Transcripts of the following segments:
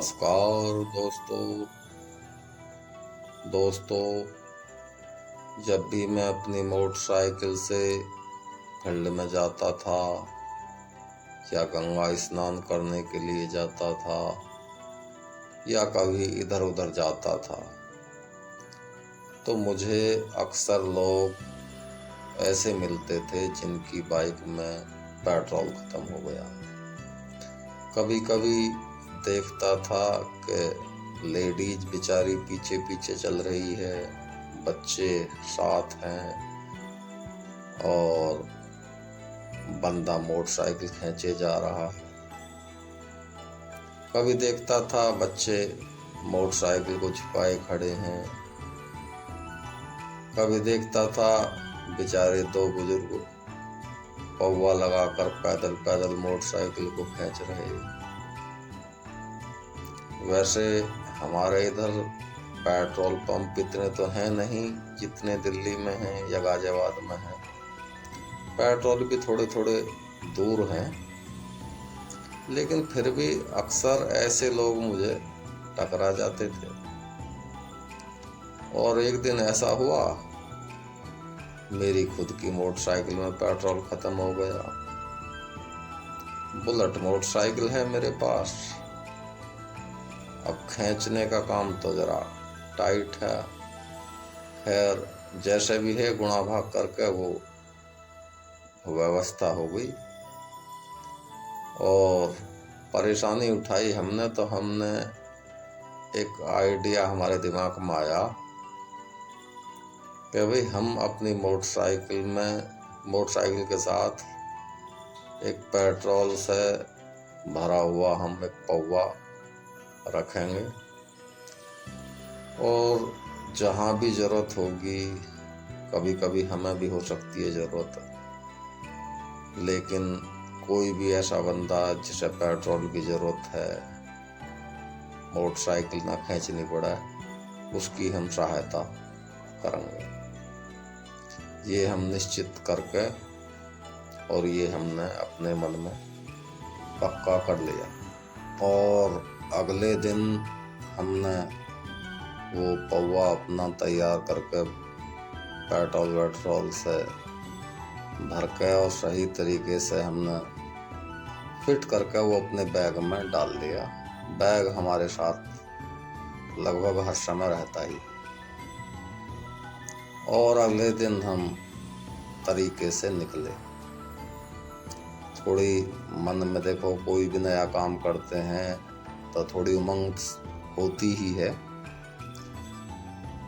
नमस्कार दोस्तों। जब भी मैं अपनी मोटरसाइकिल से फील्ड में जाता था या गंगा स्नान करने के लिए जाता था या कभी इधर उधर जाता था तो मुझे अक्सर लोग ऐसे मिलते थे जिनकी बाइक में पेट्रोल खत्म हो गया। कभी कभी देखता था कि लेडीज बेचारी पीछे पीछे चल रही है, बच्चे साथ हैं और बंदा मोटरसाइकिल खींचे जा रहा है। कभी देखता था बच्चे मोटरसाइकिल को छुपाए खड़े हैं। कभी देखता था बेचारे दो बुजुर्ग पौवा लगाकर पैदल पैदल मोटरसाइकिल को खींच रहे। वैसे हमारे इधर पेट्रोल पंप इतने तो हैं नहीं जितने दिल्ली में हैं या गाजियाबाद में हैं। पेट्रोल भी थोड़े थोड़े दूर हैं, लेकिन फिर भी अक्सर ऐसे लोग मुझे टकरा जाते थे। और एक दिन ऐसा हुआ, मेरी खुद की मोटरसाइकिल में पेट्रोल खत्म हो गया। बुलेट मोटरसाइकिल है मेरे पास। अब खींचने का काम तो जरा टाइट है। खैर जैसे भी है गुणा भाग करके वो व्यवस्था हो गई और परेशानी उठाई हमने। तो हमने एक आइडिया हमारे दिमाग में आया कि भाई हम अपनी मोटरसाइकिल के साथ एक पेट्रोल से भरा हुआ हम एक पौवा रखेंगे और जहाँ भी ज़रूरत होगी, कभी कभी हमें भी हो सकती है ज़रूरत, लेकिन कोई भी ऐसा बंदा जिसे पेट्रोल की ज़रूरत है, मोटरसाइकिल ना खींचनी पड़े, उसकी हम सहायता करेंगे। ये हम निश्चित करके और ये हमने अपने मन में पक्का कर लिया। और अगले दिन हमने वो पौवा अपना तैयार करके पेट्रोल से भर के और सही तरीके से हमने फिट करके वो अपने बैग में डाल दिया। बैग हमारे साथ लगभग हर समय रहता ही। और अगले दिन हम तरीके से निकले। थोड़ी मन में देखो, कोई भी नया काम करते हैं तो थोड़ी उमंग होती ही है।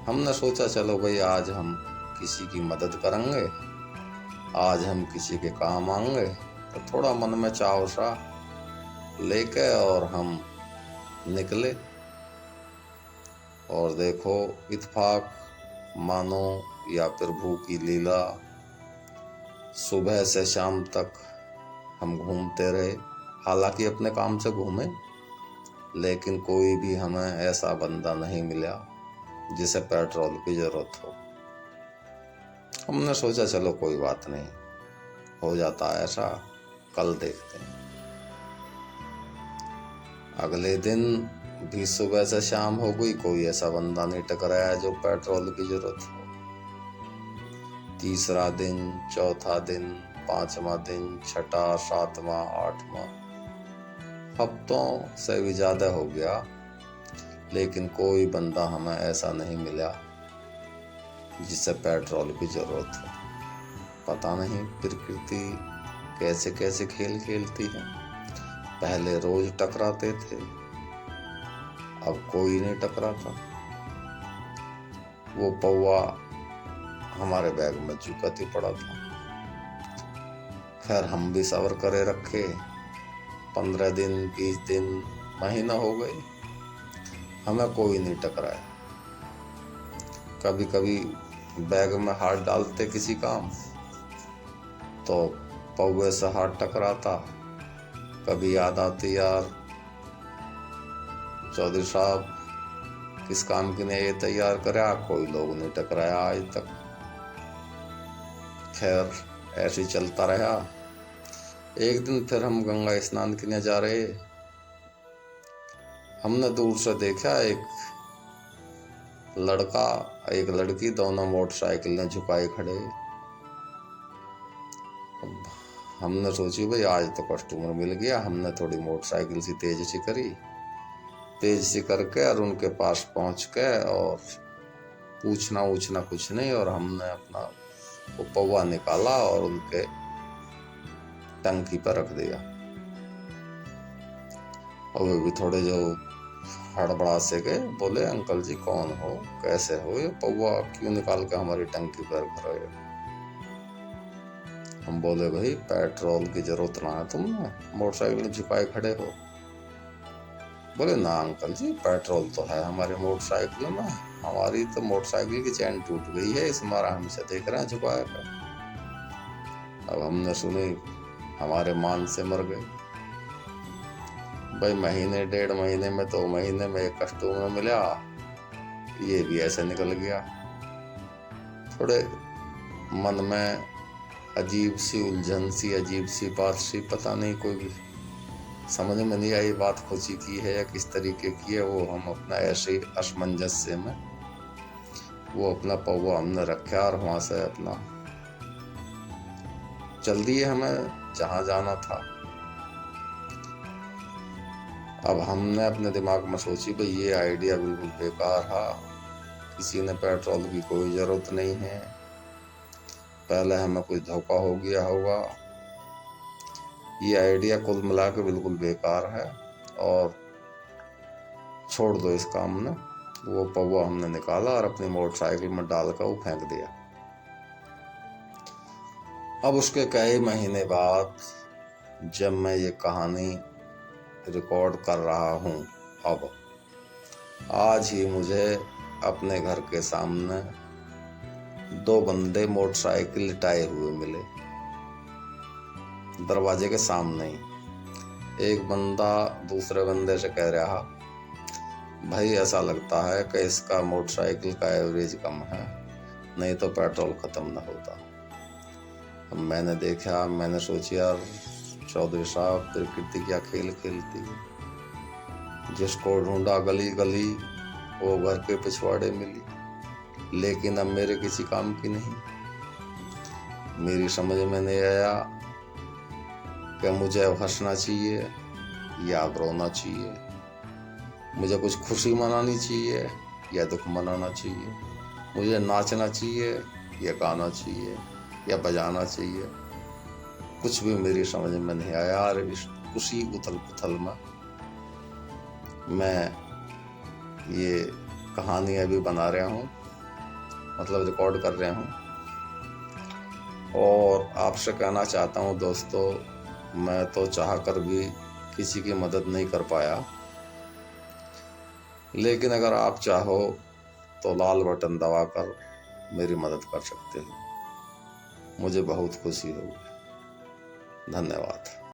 हमने सोचा चलो भाई आज हम किसी की मदद करेंगे, आज हम किसी के काम आएंगे। तो थोड़ा मन में चाव सा लेके और हम निकले। और देखो इत्तेफाक मानो या प्रभु की लीला, सुबह से शाम तक हम घूमते रहे। हालांकि अपने काम से घूमे, लेकिन कोई भी हमें ऐसा बंदा नहीं मिला जिसे पेट्रोल की जरूरत हो। हमने सोचा चलो कोई बात नहीं, हो जाता है ऐसा, कल देखते हैं। अगले दिन भी सुबह से शाम हो गई, कोई ऐसा बंदा नहीं टकराया जो पेट्रोल की जरूरत हो। तीसरा दिन, चौथा दिन, पांचवा दिन, छठा, सातवां, आठवां, हफ्तों से भी ज्यादा हो गया, लेकिन कोई बंदा हमें ऐसा नहीं मिला जिसे पेट्रोल की जरूरत हो। पता नहीं प्रकृति कैसे कैसे खेल खेलती है। पहले रोज टकराते थे, अब कोई नहीं टकराता। वो पौवा हमारे बैग में चुकत ही पड़ा था। खैर हम भी सब्र करे रखे। 15 दिन, 20 दिन, महीना हो गए, हमें कोई नहीं टकराया। कभी कभी बैग में हाथ डालते किसी काम तो पौवे से हाथ टकराता। कभी याद आती, यार चौधरी साहब किस काम के लिए ये तैयार करा, कोई लोग नहीं टकराया आज तक। खैर ऐसे ही चलता रहा। एक दिन फिर हम गंगा स्नान के लिए जा रहे। हमने दूर से देखा एक लड़का एक लड़की दोनों मोटरसाइकिल ने झुकाए खड़े। अब हमने सोची भाई आज तो कस्टमर मिल गया। हमने थोड़ी मोटरसाइकिल सी तेज सी करके और उनके पास पहुंच के और पूछना कुछ नहीं, और हमने अपना वो पौवा निकाला और उनके टंकी पर रख दिया। और वे भी थोड़े जो हड़बड़ा से गए, बोले अंकल जी कौन हो, कैसे हो, ये पौवा क्यों निकाल के हमारी टंकी पर रख रहे हो। हम बोले भाई पेट्रोल की जरूरत ना है, तुमने मोटरसाइकिल झुकाए खड़े हो। बोले ना अंकल जी पेट्रोल तो है हमारी मोटरसाइकिल में, हमारी तो मोटरसाइकिल की चैन टूट गई है, इस मारा हमसे देख रहे हैं झुकाया कर। अब हमने सुनी हमारे मान से मर गए। भाई महीने 1.5 महीने में 2 महीने में एक कस्टमर मिला, ये भी ऐसे निकल गया। थोड़े मन में अजीब सी उलझन सी, अजीब सी बात सी, पता नहीं कोई समझ में नहीं आई बात खोजी की है या किस तरीके की है। वो हम अपना ऐसे ही असमंजस्य में वो अपना पौवा हमने रखा और वहां से अपना चल दिए हमें जहां जाना था। अब हमने अपने दिमाग में सोची भाई ये आइडिया बिल्कुल बेकार है, किसी ने पेट्रोल की कोई जरूरत नहीं है, पहले हमें कोई धोखा हो गया होगा, ये आइडिया कुल मिला के बिल्कुल बेकार है और छोड़ दो इस काम में। वो पौवा हमने निकाला और अपनी मोटरसाइकिल में डालकर वो फेंक दिया। अब उसके कई महीने बाद जब मैं ये कहानी रिकॉर्ड कर रहा हूँ, अब आज ही मुझे अपने घर के सामने 2 बंदे मोटरसाइकिल लिटाए हुए मिले, दरवाजे के सामने ही। एक बंदा दूसरे बंदे से कह रहा, भाई ऐसा लगता है कि इसका मोटरसाइकिल का एवरेज कम है, नहीं तो पेट्रोल खत्म न होता। अब मैंने देखा, मैंने सोचा यार चौधरी साहब प्रकृति क्या खेल खेलती है। जिसको ढूंढा गली गली वो घर के पिछवाड़े मिली, लेकिन अब मेरे किसी काम की नहीं। मेरी समझ में नहीं आया कि मुझे अब हंसना चाहिए या अब रोना चाहिए, मुझे कुछ खुशी मनानी चाहिए या दुख मनाना चाहिए, मुझे नाचना चाहिए या गाना चाहिए या बजाना चाहिए। कुछ भी मेरी समझ में नहीं आया। और उसी उथल पुथल में मैं ये कहानी अभी बना रहा हूँ, मतलब रिकॉर्ड कर रहा हूँ। और आपसे कहना चाहता हूँ दोस्तों, मैं तो चाह कर भी किसी की मदद नहीं कर पाया, लेकिन अगर आप चाहो तो लाल बटन दबाकर मेरी मदद कर सकते हो, मुझे बहुत खुशी होगी। धन्यवाद।